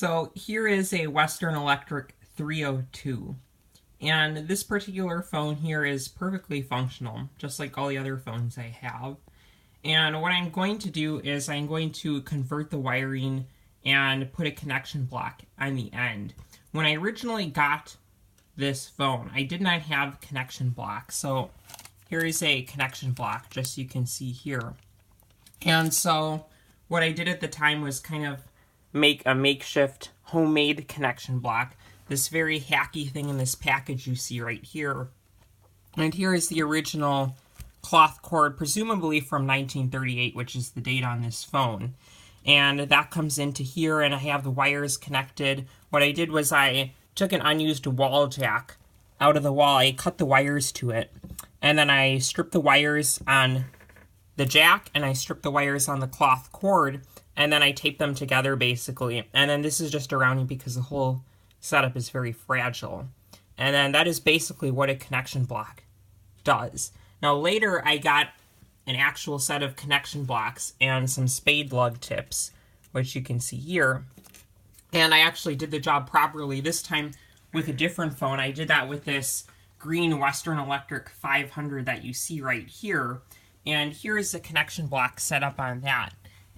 So here is a Western Electric 302. And this particular phone here is perfectly functional, just like all the other phones I have. And what I'm going to do is I'm going to convert the wiring and put a connection block on the end. When I originally got this phone, I did not have connection blocks. So here is a connection block, just so you can see here. And so what I did at the time was kind of make a makeshift homemade connection block. This very hacky thing in this package you see right here. And here is the original cloth cord, presumably from 1938, which is the date on this phone. And that comes into here, and I have the wires connected. What I did was I took an unused wall jack out of the wall. I cut the wires to it, and then I stripped the wires on the jack, and I stripped the wires on the cloth cord, and then I taped them together, basically. And then this is just a rounding because the whole setup is very fragile. And then that is basically what a connection block does. Now later I got an actual set of connection blocks and some Spade lug tips, which you can see here. And I actually did the job properly, this time with a different phone. I did that with this green Western Electric 500 that you see right here. And here is the connection block set up on that.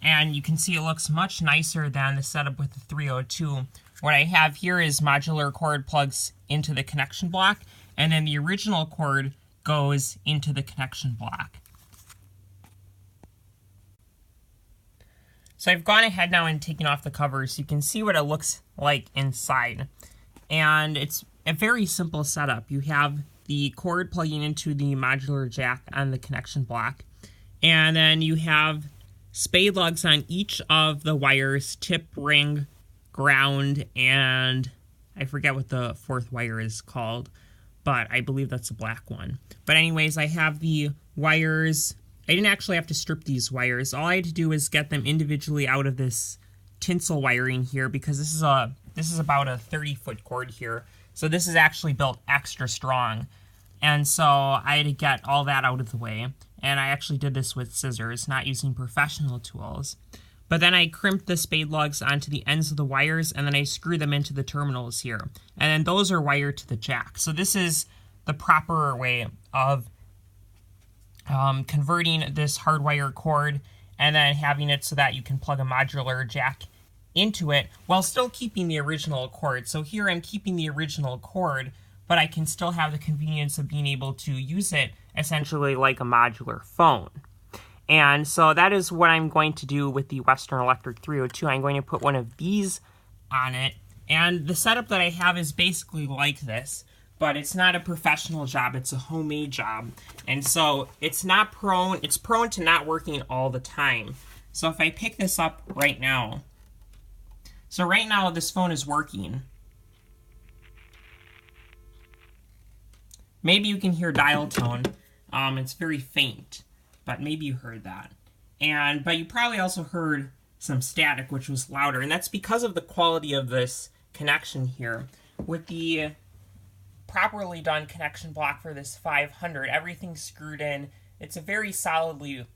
And you can see it looks much nicer than the setup with the 302. What I have here is modular cord plugs into the connection block, and then the original cord goes into the connection block. So I've gone ahead now and taken off the cover so you can see what it looks like inside. And it's a very simple setup. You have the cord plugging into the modular jack on the connection block, and then you have Spade lugs on each of the wires, tip, ring, ground, and I forget what the fourth wire is called, but I believe that's a black one. But anyways, I have the wires. I didn't actually have to strip these wires. All I had to do is get them individually out of this tinsel wiring here, because this is about a 30-foot cord here. So this is actually built extra strong. And so I had to get all that out of the way. And I actually did this with scissors, not using professional tools. But then I crimped the Spade lugs onto the ends of the wires, and then I screwed them into the terminals here. And then those are wired to the jack. So this is the proper way of converting this hardwire cord and then having it so that you can plug a modular jack into it while still keeping the original cord. So here I'm keeping the original cord, but I can still have the convenience of being able to use it essentially like a modular phone. And so that is what I'm going to do with the Western Electric 302. I'm going to put one of these on it. And the setup that I have is basically like this, but it's not a professional job, it's a homemade job. And so it's prone to not working all the time. So if I pick this up right now, so right now this phone is working. Maybe you can hear dial tone. It's very faint, but maybe you heard that. But you probably also heard some static, which was louder, and that's because of the quality of this connection here. With the properly done connection block for this 500, everything's screwed in. It's a very solidly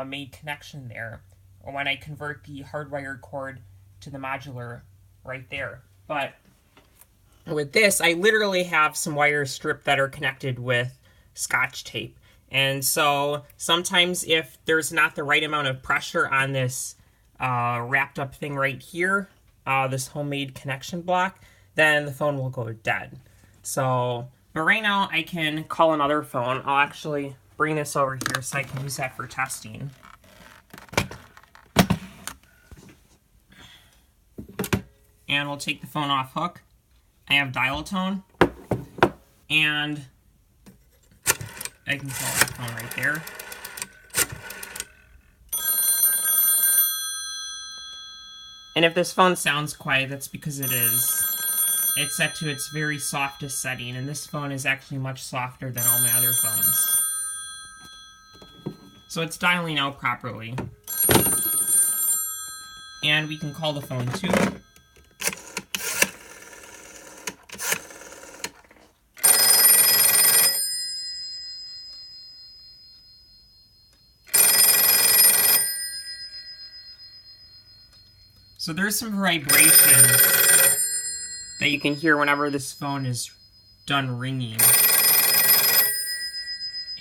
made connection there when I convert the hardwired cord to the modular right there. But with this, I literally have some wires stripped that are connected with Scotch tape. And so sometimes if there's not the right amount of pressure on this wrapped up thing right here, this homemade connection block, then the phone will go dead. So, but right now I can call another phone. I'll actually bring this over here so I can use that for testing. And we'll take the phone off hook. I have dial tone, and I can call that phone right there. And if this phone sounds quiet, that's because it is. It's set to its very softest setting, and this phone is actually much softer than all my other phones. So it's dialing out properly. And we can call the phone too. So there's some vibrations that you can hear whenever this phone is done ringing.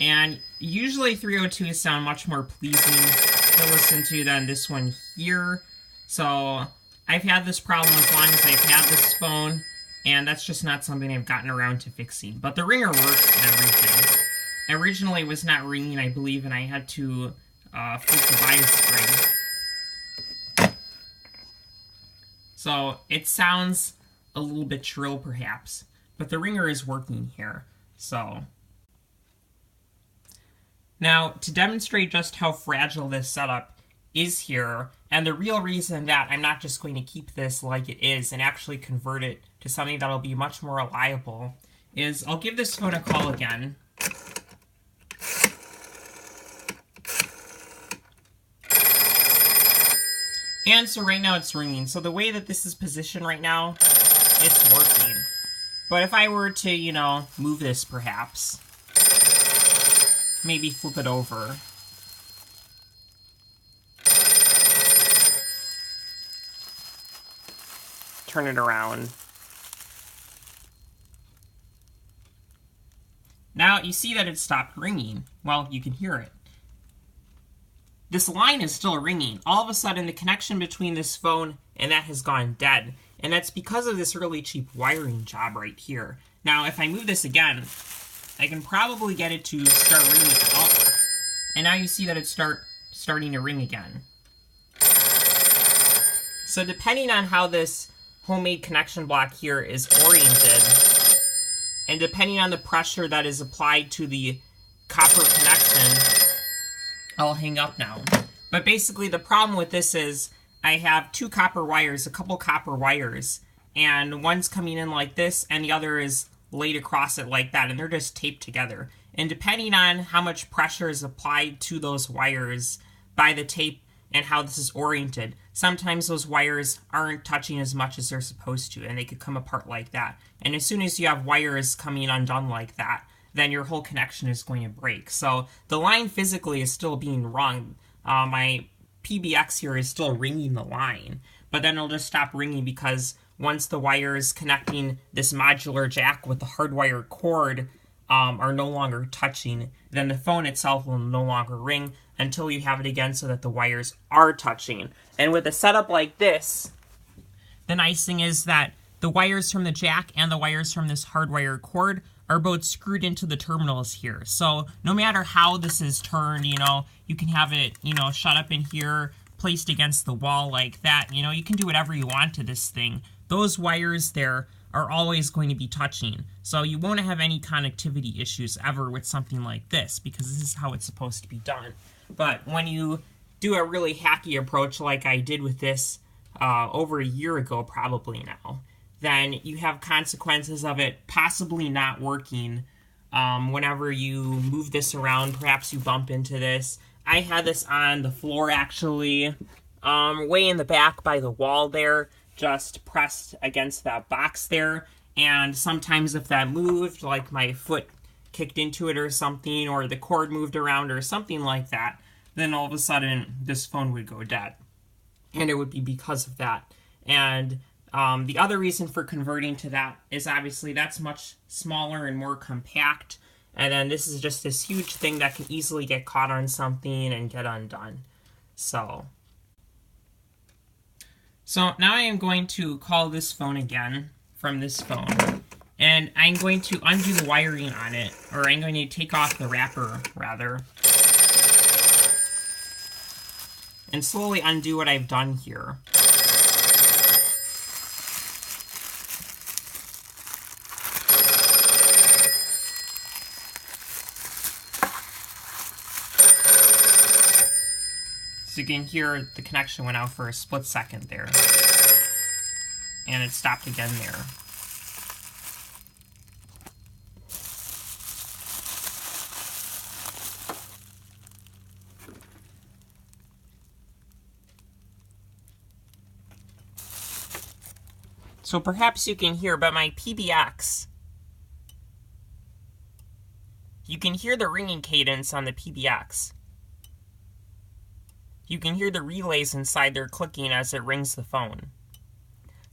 And usually 302s sound much more pleasing to listen to than this one here. So I've had this problem as long as I've had this phone, and that's just not something I've gotten around to fixing. But the ringer works and everything. Originally it was not ringing, I believe, and I had to flip the bias spring. So it sounds a little bit shrill perhaps, but the ringer is working here. So now to demonstrate just how fragile this setup is here, and the real reason that I'm not just going to keep this like it is and actually convert it to something that'll be much more reliable, is I'll give this phone a call again. And so right now it's ringing. So the way that this is positioned right now, it's working. But if I were to, you know, move this perhaps, maybe flip it over, turn it around. Now you see that it stopped ringing. Well, you can hear it. This line is still ringing. All of a sudden, the connection between this phone and that has gone dead. And that's because of this really cheap wiring job right here. Now, if I move this again, I can probably get it to start ringing. Oh, and now you see that it's starting to ring again. So depending on how this homemade connection block here is oriented, and depending on the pressure that is applied to the copper connection, I'll hang up now. But basically the problem with this is I have two copper wires, a couple copper wires, and one's coming in like this and the other is laid across it like that, and they're just taped together. And depending on how much pressure is applied to those wires by the tape and how this is oriented, sometimes those wires aren't touching as much as they're supposed to, and they could come apart like that. And as soon as you have wires coming undone like that, then your whole connection is going to break. So the line physically is still being rung. My PBX here is still ringing the line, but then it'll just stop ringing because once the wires connecting this modular jack with the hardwired cord are no longer touching, then the phone itself will no longer ring until you have it again so that the wires are touching. And with a setup like this, the nice thing is that the wires from the jack and the wires from this hardwired cord are both screwed into the terminals here. So no matter how this is turned, you know, you can have it, you know, shut up in here, placed against the wall like that. You know, you can do whatever you want to this thing. Those wires there are always going to be touching. So you won't have any connectivity issues ever with something like this, because this is how it's supposed to be done. But when you do a really hacky approach like I did with this over a year ago probably now, then you have consequences of it possibly not working whenever you move this around. Perhaps you bump into this. I had this on the floor actually, way in the back by the wall there, just pressed against that box there. And sometimes if that moved, like my foot kicked into it or something, or the cord moved around or something like that, then all of a sudden this phone would go dead. And it would be because of that. And the other reason for converting to that is obviously that's much smaller and more compact, and then this is just this huge thing that can easily get caught on something and get undone. So now I am going to call this phone again from this phone, and I'm going to undo the wiring on it, or I'm going to take off the wrapper rather, and slowly undo what I've done here. So you can hear the connection went out for a split second there. And it stopped again there. So perhaps you can hear, but my PBX, you can hear the ringing cadence on the PBX. you can hear the relays inside there clicking as it rings the phone.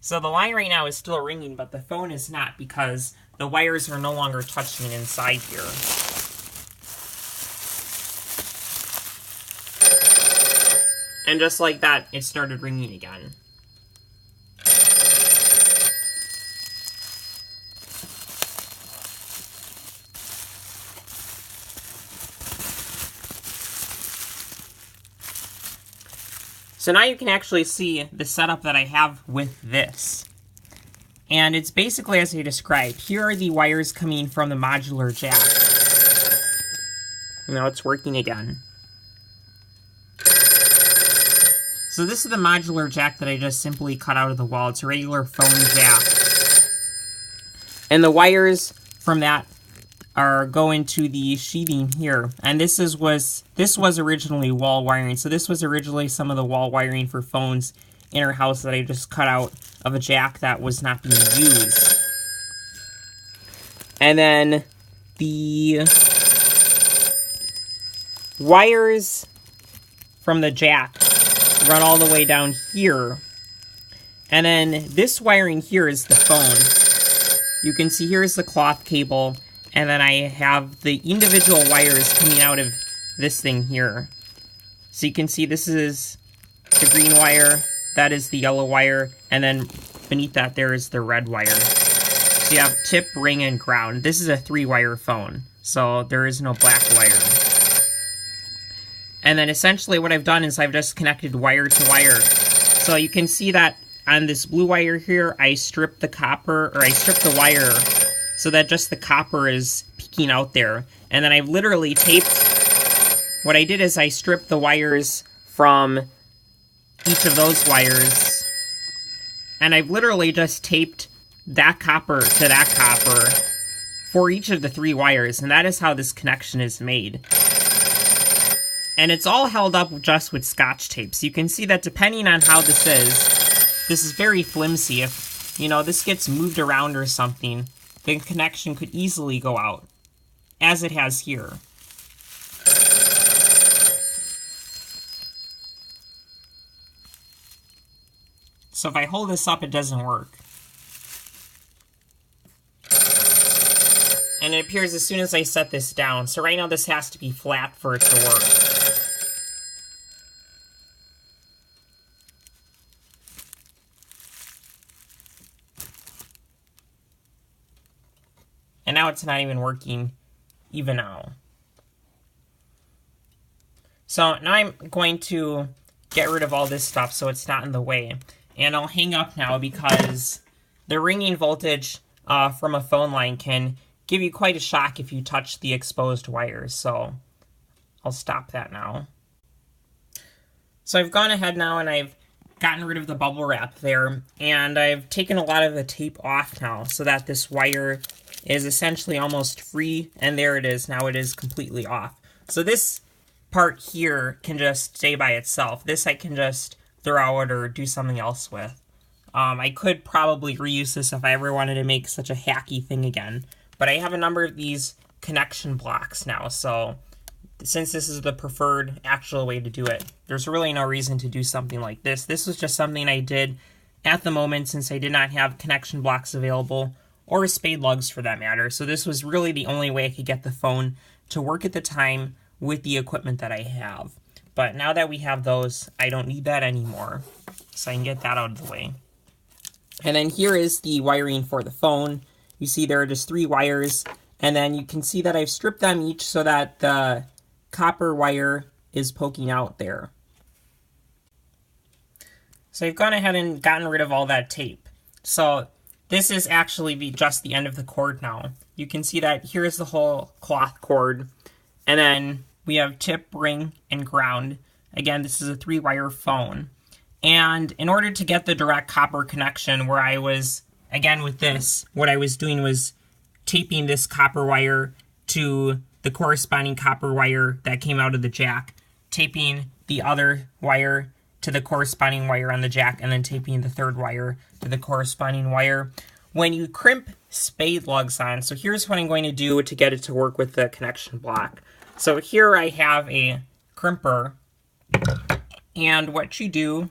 So the line right now is still ringing, but the phone is not because the wires are no longer touching inside here. And just like that, it started ringing again. So now you can actually see the setup that I have with this. And it's basically as I described. Here are the wires coming from the modular jack. Now it's working again. So this is the modular jack that I just simply cut out of the wall. It's a regular phone jack. And the wires from that are going to the sheathing here. And this was originally wall wiring. So this was originally some of the wall wiring for phones in our house that I just cut out of a jack that was not being used. And then the wires from the jack run all the way down here. And then this wiring here is the phone. You can see here's the cloth cable. And then I have the individual wires coming out of this thing here. So you can see this is the green wire, that is the yellow wire, and then beneath that there is the red wire. So you have tip, ring, and ground. This is a 3-wire phone, so there is no black wire. And then essentially what I've done is I've just connected wire to wire. So you can see that on this blue wire here, I stripped the wire so that just the copper is peeking out there. And then I've literally taped, what I did is I stripped the wires from each of those wires, and I've literally just taped that copper to that copper for each of the 3 wires, and that is how this connection is made. And it's all held up just with Scotch tape. So you can see that depending on how this is very flimsy. If, this gets moved around or something, the connection could easily go out, as it has here. So if I hold this up, it doesn't work. And it appears as soon as I set this down. So right now this has to be flat for it to work. And now it's not even working even now. So now I'm going to get rid of all this stuff so it's not in the way. And I'll hang up now because the ringing voltage from a phone line can give you quite a shock if you touch the exposed wires. So I'll stop that now. So I've gone ahead now and I've gotten rid of the bubble wrap there. And I've taken a lot of the tape off now so that this wire is essentially almost free, and there it is. Now it is completely off. So this part here can just stay by itself. This I can just throw out or do something else with. I could probably reuse this if I ever wanted to make such a hacky thing again, but I have a number of these connection blocks now, so since this is the preferred actual way to do it, there's really no reason to do something like this. This was just something I did at the moment since I did not have connection blocks available, or Spade Lugs for that matter. So this was really the only way I could get the phone to work at the time with the equipment that I have. But now that we have those, I don't need that anymore. So I can get that out of the way. And then here is the wiring for the phone. You see there are just 3 wires. And then you can see that I've stripped them each so that the copper wire is poking out there. So I've gone ahead and gotten rid of all that tape. So this is actually just the end of the cord now. You can see that here's the whole cloth cord. And then we have tip, ring, and ground. Again, this is a 3-wire phone. And in order to get the direct copper connection where I was, again with this, what I was doing was taping this copper wire to the corresponding copper wire that came out of the jack, taping the other wire to the corresponding wire on the jack, and then taping the 3rd wire to the corresponding wire. When you crimp Spade Lugs on, so here's what I'm going to do to get it to work with the connection block. So here I have a crimper, And what you do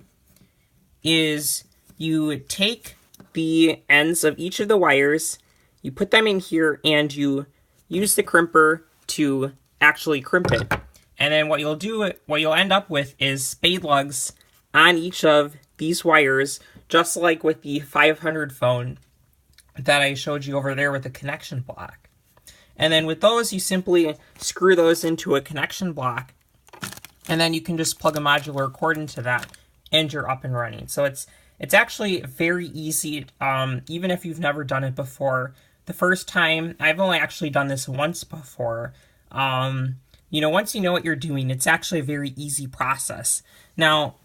is you take the ends of each of the wires, you put them in here, and you use the crimper to actually crimp it. And then what you'll end up with is spade lugs on each of these wires, just like with the 500 phone that I showed you over there with the connection block. And then with those, you simply screw those into a connection block, and then you can just plug a modular cord into that, and you're up and running. So it's actually very easy, even if you've never done it before. The first time, I've only actually done this once before. Once you know what you're doing, it's actually a very easy process. Now,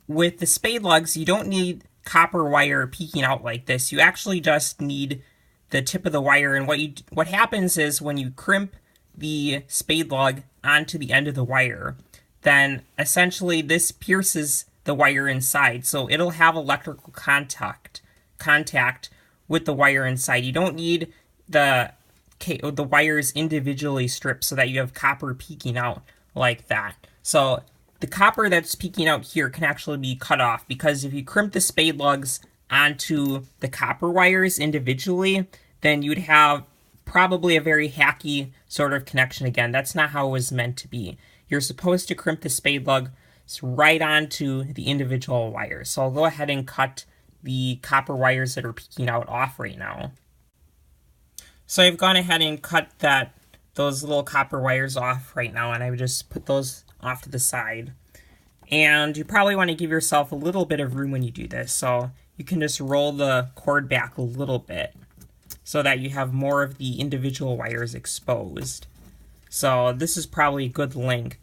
with the spade lugs, you don't need copper wire peeking out like this. You actually just need the tip of the wire, and what happens is when you crimp the spade lug onto the end of the wire, then essentially this pierces the wire inside, so it'll have electrical contact with the wire inside. You don't need the wires individually stripped so that you have copper peeking out like that. So the copper that's peeking out here can actually be cut off, because if you crimp the spade lugs onto the copper wires individually, then you'd have probably a very hacky sort of connection again. That's not how it was meant to be. You're supposed to crimp the spade lugs right onto the individual wires. So I'll go ahead and cut the copper wires that are peeking out off right now. So I've gone ahead and cut those little copper wires off right now, and I would just put those off to the side. And you probably want to give yourself a little bit of room when you do this, so you can just roll the cord back a little bit so that you have more of the individual wires exposed. So this is probably a good length.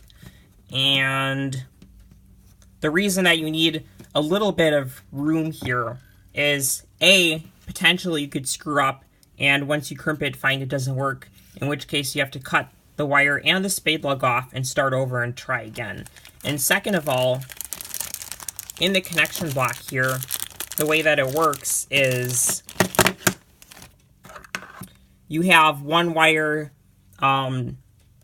And the reason that you need a little bit of room here is potentially you could screw up, and once you crimp it, find it doesn't work, in which case you have to cut the wire and the spade lug off and start over and try again. And second of all, in the connection block here, the way that it works is you have one wire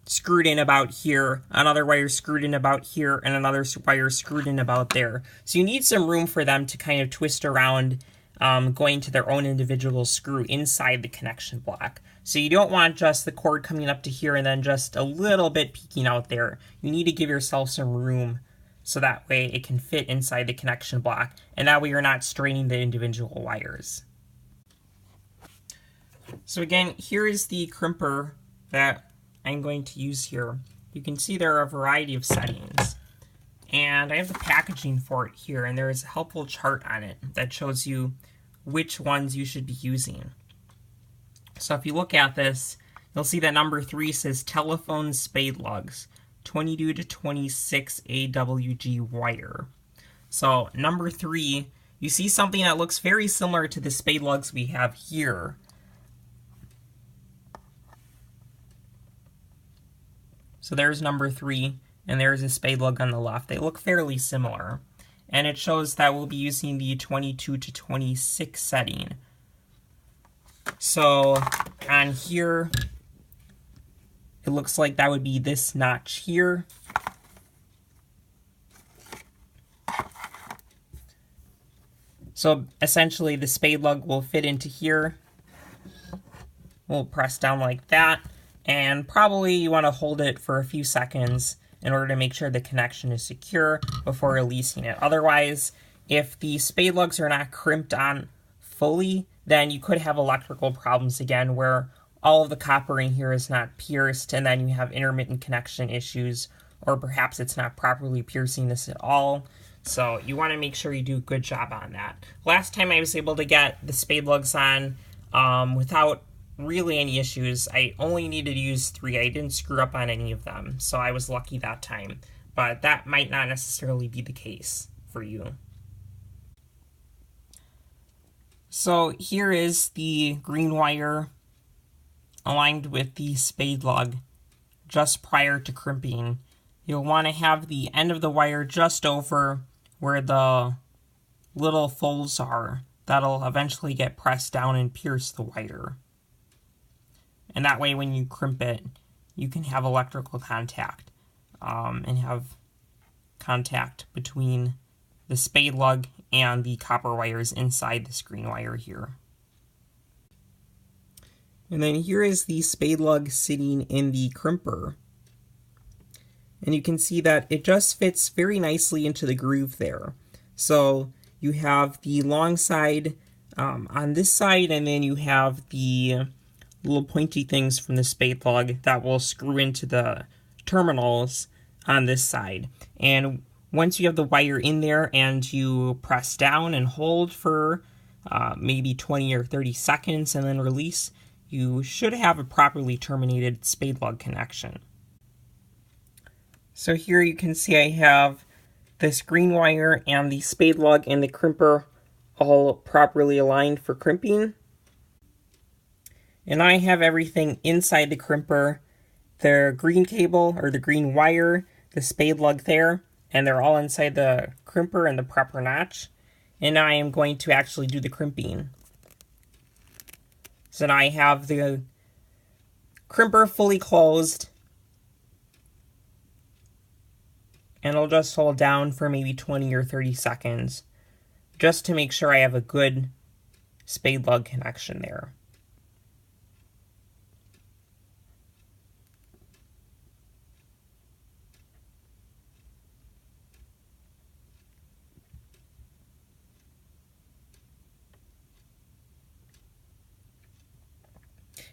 screwed in about here, another wire screwed in about here, and another wire screwed in about there. So you need some room for them to kind of twist around, going to their own individual screw inside the connection block. So you don't want just the cord coming up to here and then just a little bit peeking out there. You need to give yourself some room so that way it can fit inside the connection block, and that way you're not straining the individual wires. So again, here is the crimper that I'm going to use here. You can see there are a variety of settings, and I have the packaging for it here, and there is a helpful chart on it that shows you which ones you should be using. So if you look at this, you'll see that number 3 says telephone spade lugs, 22 to 26 AWG wire. So number 3, you see something that looks very similar to the spade lugs we have here. So there's number 3, and there's a spade lug on the left. They look fairly similar. And it shows that we'll be using the 22 to 26 setting. So on here, it looks like that would be this notch here. So essentially the spade lug will fit into here. We'll press down like that, and probably you want to hold it for a few seconds in order to make sure the connection is secure before releasing it. Otherwise, if the spade lugs are not crimped on fully, then you could have electrical problems again where all of the copper in here is not pierced, and then you have intermittent connection issues, or perhaps it's not properly piercing this at all. So you want to make sure you do a good job on that. Last time I was able to get the spade lugs on without really any issues. I only needed to use 3. I didn't screw up on any of them, so I was lucky that time. But that might not necessarily be the case for you. So here is the green wire aligned with the spade lug just prior to crimping. You'll want to have the end of the wire just over where the little folds are. That'll eventually get pressed down and pierce the wire. And that way when you crimp it, you can have electrical contact and have contact between the spade lug and the copper wires inside the screen wire here. And then here is the spade lug sitting in the crimper. And you can see that it just fits very nicely into the groove there. So you have the long side on this side, and then you have the little pointy things from the spade lug that will screw into the terminals on this side. And once you have the wire in there and you press down and hold for maybe 20 or 30 seconds and then release, you should have a properly terminated spade lug connection. So here you can see I have this green wire and the spade lug and the crimper all properly aligned for crimping. And I have everything inside the crimper, the green cable or the green wire, the spade lug there, and they're all inside the crimper in the proper notch. And now I am going to actually do the crimping. So now I have the crimper fully closed, and I'll just hold down for maybe 20 or 30 seconds just to make sure I have a good spade lug connection there.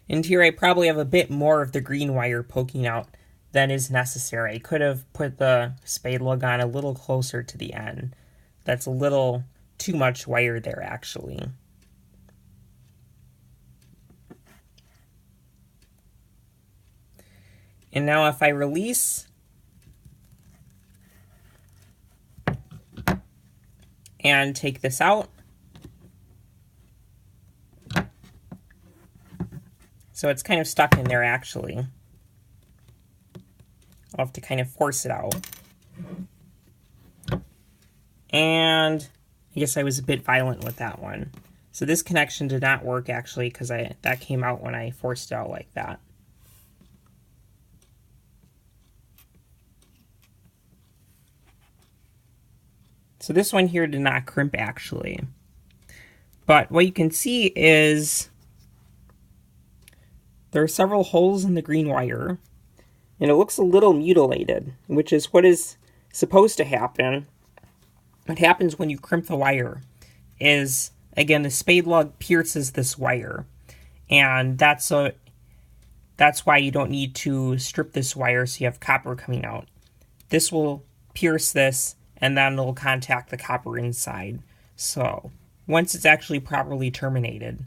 And here I probably have a bit more of the green wire poking out than is necessary. I could have put the spade lug on a little closer to the end. That's a little too much wire there, actually. And now if I release and take this out, so it's kind of stuck in there, actually. I'll have to kind of force it out. And I guess I was a bit violent with that one. So this connection did not work, actually, because that came out when I forced it out like that. So this one here did not crimp, actually. But what you can see is there are several holes in the green wire, and it looks a little mutilated, which is what is supposed to happen. What happens when you crimp the wire is, again, the spade lug pierces this wire, and that's why you don't need to strip this wire so you have copper coming out. This will pierce this, and then it'll contact the copper inside. So once it's actually properly terminated,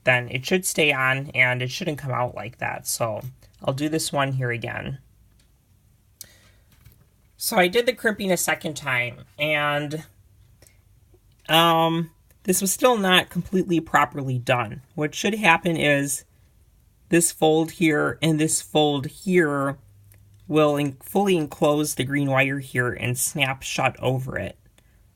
then it should stay on and it shouldn't come out like that. So I'll do this one here again. So I did the crimping a second time, and this was still not completely properly done. What should happen is this fold here and this fold here will fully enclose the green wire here and snap shut over it.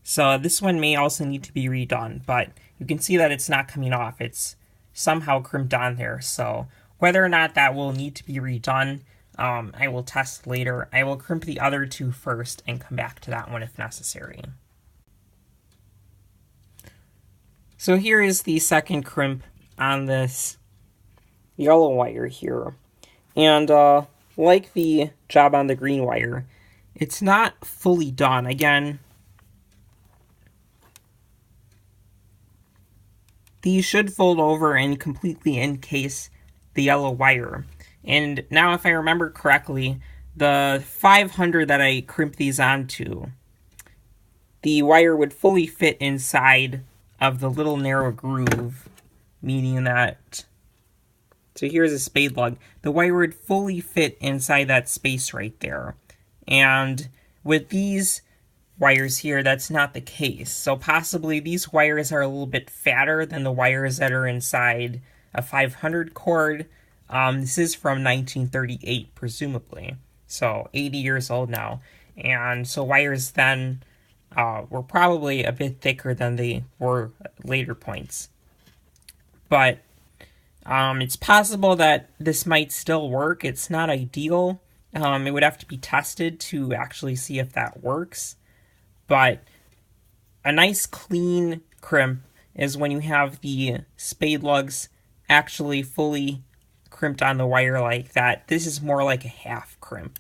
So this one may also need to be redone, but you can see that it's not coming off. It's somehow crimped on there. So whether or not that will need to be redone, I will test later. I will crimp the other two first and come back to that one if necessary. So here is the second crimp on this yellow wire here. And like the job on the green wire, it's not fully done. Again, these should fold over and completely encase the yellow wire. And now if I remember correctly, the 500 that I crimped these onto, the wire would fully fit inside of the little narrow groove, meaning that, so here's a spade lug, the wire would fully fit inside that space right there. And with these wires here, that's not the case. So possibly these wires are a little bit fatter than the wires that are inside a 500 cord. This is from 1938, presumably. So 80 years old now. And so wires then were probably a bit thicker than they were at later points. But it's possible that this might still work. It's not ideal. It would have to be tested to actually see if that works. But a nice clean crimp is when you have the spade lugs actually fully crimped on the wire like that. This is more like a half crimp.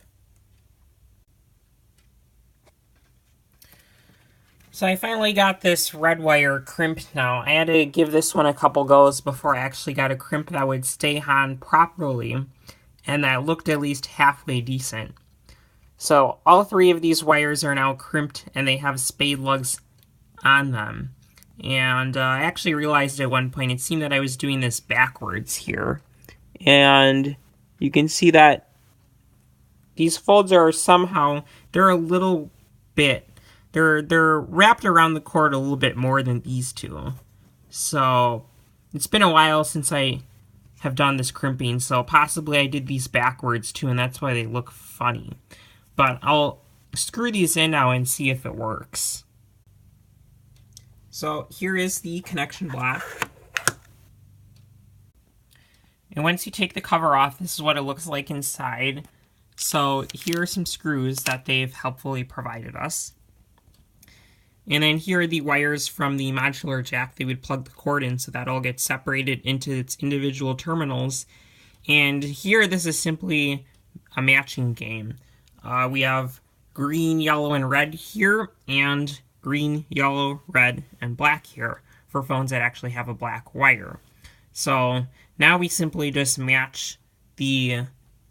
So I finally got this red wire crimped now. I had to give this one a couple goes before I actually got a crimp that would stay on properly and that looked at least halfway decent. So all three of these wires are now crimped and they have spade lugs on them. And I actually realized at one point it seemed that I was doing this backwards here. And you can see that these folds are somehow, they're a little bit, they're wrapped around the cord a little bit more than these two. So it's been a while since I have done this crimping, so possibly I did these backwards too, and that's why they look funny. But I'll screw these in now and see if it works. So here is the connection block. And once you take the cover off, this is what it looks like inside. So here are some screws that they've helpfully provided us. And then here are the wires from the modular jack they would plug the cord in, so that all gets separated into its individual terminals. And here, this is simply a matching game. We have green, yellow, and red here, and green, yellow, red, and black here for phones that actually have a black wire. So now we simply just match the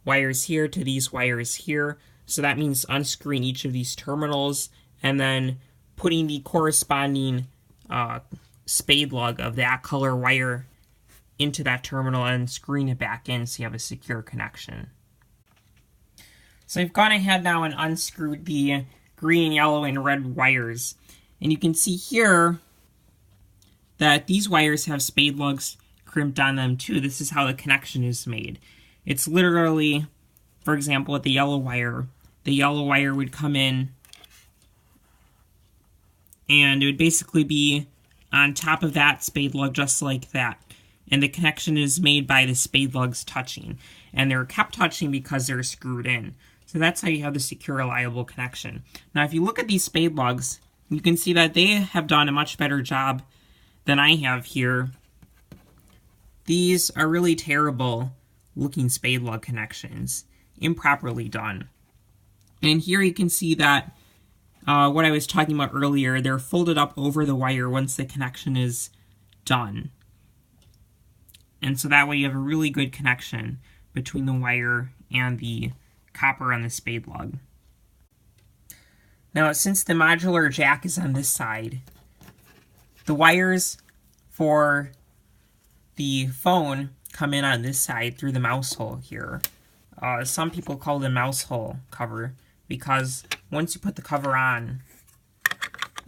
wires here to these wires here. So that means unscrewing each of these terminals and then putting the corresponding spade lug of that color wire into that terminal and screwing it back in so you have a secure connection. So I've gone ahead now and unscrewed the green, yellow, and red wires. And you can see here that these wires have spade lugs crimped on them too. This is how the connection is made. It's literally, for example, with the yellow wire would come in and it would basically be on top of that spade lug just like that. And the connection is made by the spade lugs touching. And they're kept touching because they're screwed in. So that's how you have the secure, reliable connection. Now if you look at these spade lugs, you can see that they have done a much better job than I have here. These are really terrible looking spade lug connections, improperly done. And here you can see that what I was talking about earlier, they're folded up over the wire once the connection is done. And so that way you have a really good connection between the wire and the copper on the spade lug. Now, since the modular jack is on this side, the wires for the phone come in on this side through the mouse hole here. Some people call it a mouse hole cover because once you put the cover on,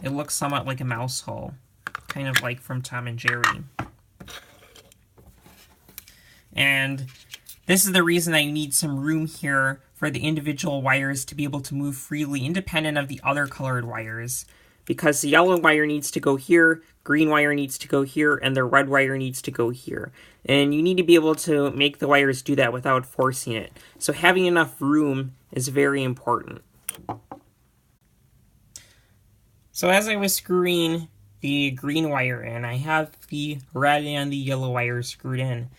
it looks somewhat like a mouse hole, kind of like from Tom and Jerry. And this is the reason that you need some room here for the individual wires to be able to move freely independent of the other colored wires. Because the yellow wire needs to go here, green wire needs to go here, and the red wire needs to go here. And you need to be able to make the wires do that without forcing it. So having enough room is very important. So as I was screwing the green wire in, I have the red and the yellow wires screwed in.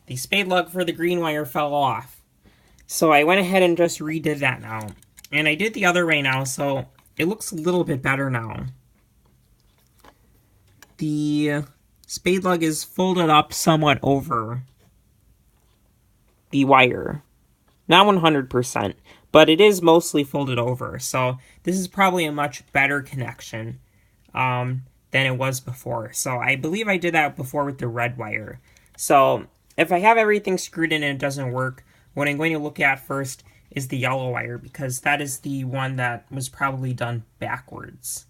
The spade lug for the green wire fell off. So I went ahead and just redid that now. And I did the other way now, so it looks a little bit better now. The spade lug is folded up somewhat over the wire. Not 100%, but it is mostly folded over. So this is probably a much better connection than it was before. So I believe I did that before with the red wire. So if I have everything screwed in and it doesn't work, what I'm going to look at first is the yellow wire, because that is the one that was probably done backwards.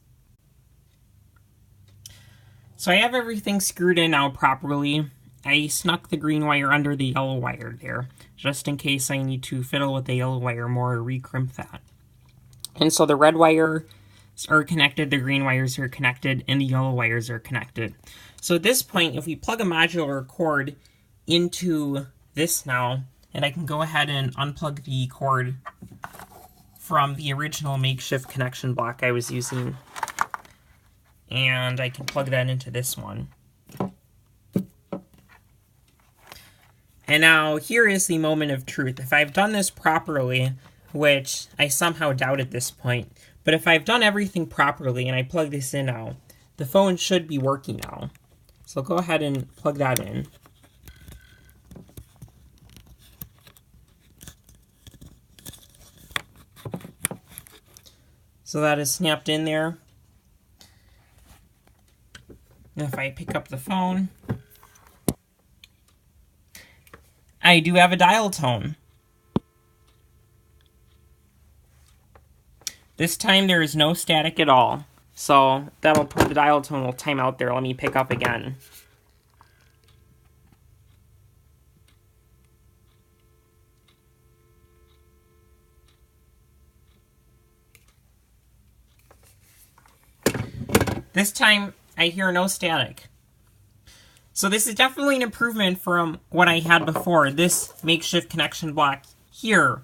So I have everything screwed in now properly. I snuck the green wire under the yellow wire there, just in case I need to fiddle with the yellow wire more or re-crimp that. And so the red wires are connected, the green wires are connected, and the yellow wires are connected. So at this point, if we plug a modular cord into this now, And I can go ahead and unplug the cord from the original makeshift connection block I was using. And I can plug that into this one. And now here is the moment of truth. If I've done this properly, which I somehow doubt at this point, but if I've done everything properly and I plug this in now, the phone should be working now. So I'll go ahead and plug that in. So that is snapped in there. And if I pick up the phone, I do have a dial tone. This time there is no static at all. So that'll put the dial tone will time out there. Let me pick up again. This time I hear no static. So this is definitely an improvement from what I had before. This makeshift connection block here.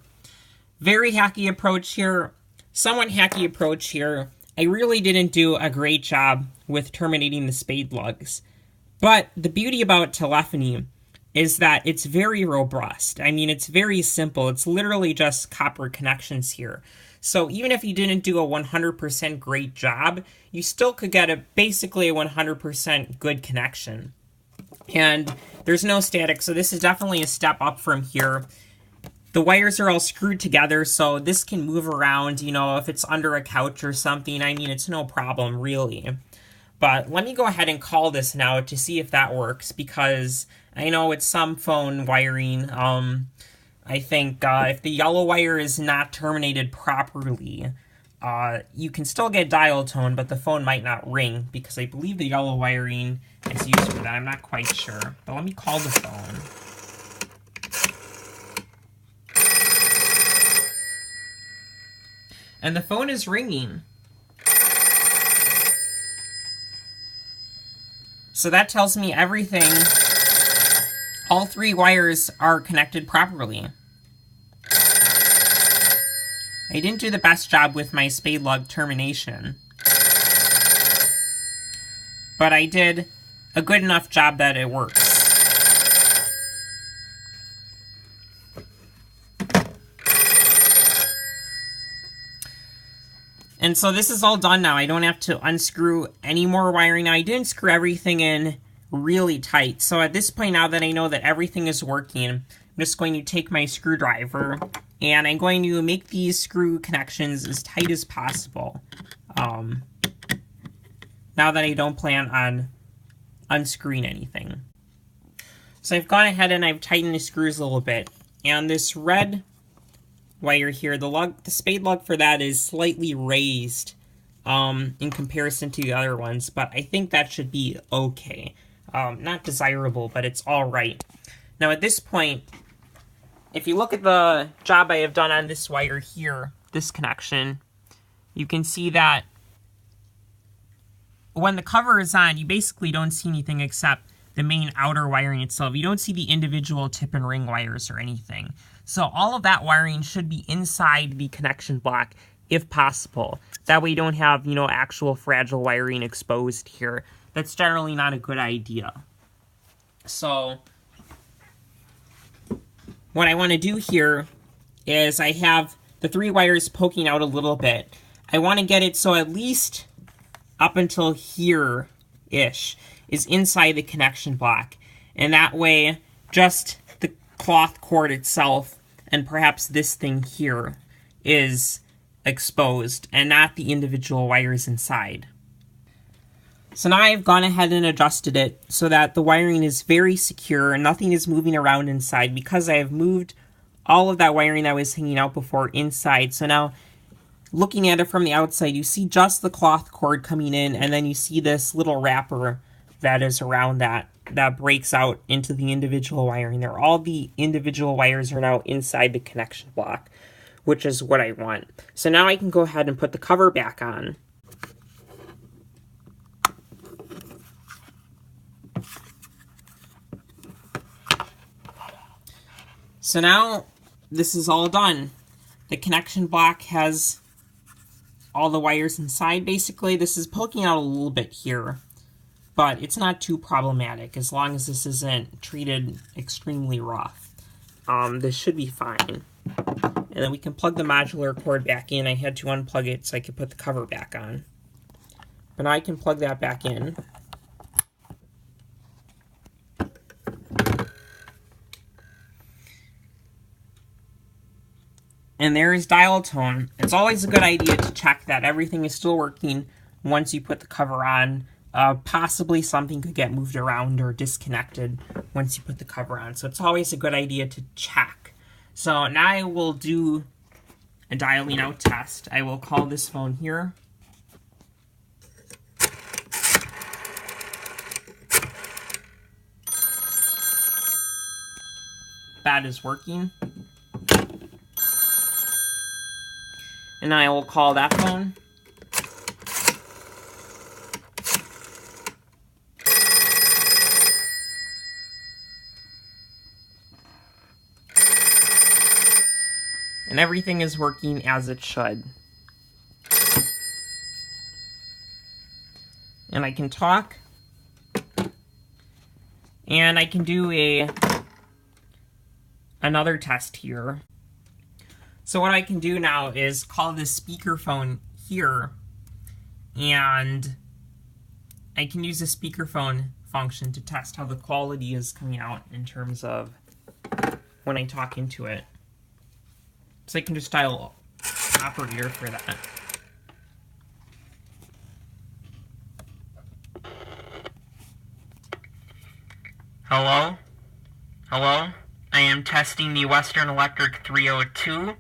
Very hacky approach here. Somewhat hacky approach here. I really didn't do a great job with terminating the Spade Lugs. But the beauty about telephony is that it's very robust. I mean, it's very simple. It's literally just copper connections here. So even if you didn't do a 100% great job, you still could get basically a 100% good connection. And there's no static, so this is definitely a step up from here. The wires are all screwed together, so this can move around, you know, if it's under a couch or something. I mean, it's no problem, really. But let me go ahead and call this now to see if that works, because I know it's some phone wiring. I think if the yellow wire is not terminated properly, you can still get dial tone, but the phone might not ring, because I believe the yellow wiring is used for that. I'm not quite sure. But let me call the phone. And the phone is ringing. So that tells me everything, all three wires are connected properly. I didn't do the best job with my Spade Lug termination, but I did a good enough job that it works. And so this is all done now. I don't have to unscrew any more wiring now. I didn't screw everything in really tight. So at this point, now that I know that everything is working, I'm just going to take my screwdriver and I'm going to make these screw connections as tight as possible. Now that I don't plan on unscrewing anything. So I've gone ahead and I've tightened the screws a little bit. And this red wire here, the Spade lug for that is slightly raised in comparison to the other ones, but I think that should be okay. Not desirable, but it's all right. Now at this point, if you look at the job I have done on this wire here, this connection, you can see that when the cover is on, you basically don't see anything except the main outer wiring itself. You don't see the individual tip and ring wires or anything. So all of that wiring should be inside the connection block if possible. That way you don't have, you know, actual fragile wiring exposed here. That's generally not a good idea. So what I want to do here is I have the three wires poking out a little bit. I want to get it so at least up until here-ish is inside the connection block. And that way, just the cloth cord itself and perhaps this thing here is exposed and not the individual wires inside. So now I've gone ahead and adjusted it so that the wiring is very secure and nothing is moving around inside because I have moved all of that wiring that was hanging out before inside. So now looking at it from the outside, you see just the cloth cord coming in, and then you see this little wrapper that is around that breaks out into the individual wiring there. All the individual wires are now inside the connection block, which is what I want. So now I can go ahead and put the cover back on. So now this is all done. The connection block has all the wires inside, basically. This is poking out a little bit here, but it's not too problematic as long as this isn't treated extremely rough. This should be fine. And then we can plug the modular cord back in. I had to unplug it so I could put the cover back on. But now I can plug that back in. And there is dial tone. It's always a good idea to check that everything is still working once you put the cover on. Possibly something could get moved around or disconnected once you put the cover on. So it's always a good idea to check. So now I will do a dialing out test. I will call this phone here. That is working. And I will call that phone. And everything is working as it should. And I can talk. And I can do another test here. So what I can do now is call this speakerphone here, and I can use the speakerphone function to test how the quality is coming out in terms of when I talk into it. So I can just dial operator for that. Hello? Hello? I am testing the Western Electric 302.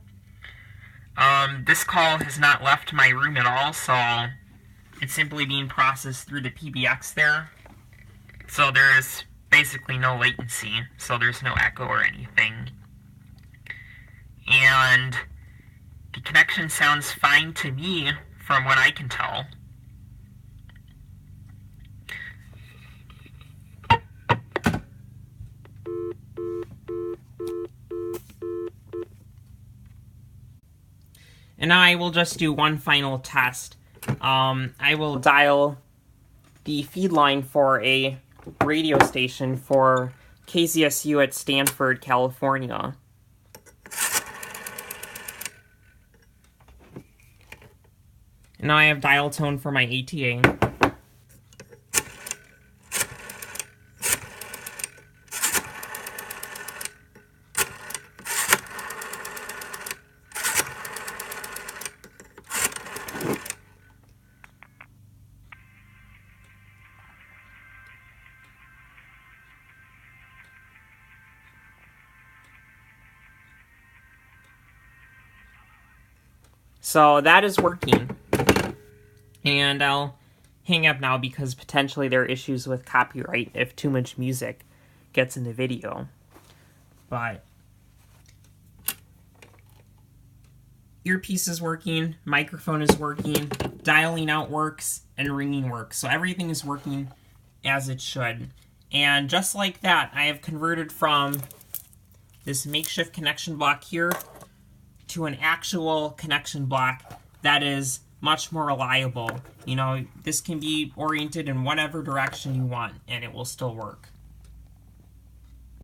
This call has not left my room at all, so it's simply being processed through the PBX there. So there's basically no latency, so there's no echo or anything. And the connection sounds fine to me from what I can tell. And now I will just do one final test. I will dial the feed line for a radio station for KZSU at Stanford, California. And now I have dial tone for my ATA. So that is working. And I'll hang up now because potentially there are issues with copyright if too much music gets in the video. But earpiece is working, microphone is working, dialing out works, and ringing works. So everything is working as it should. And just like that, I have converted from this makeshift connection block here to an actual connection block that is much more reliable. You know, this can be oriented in whatever direction you want, and it will still work.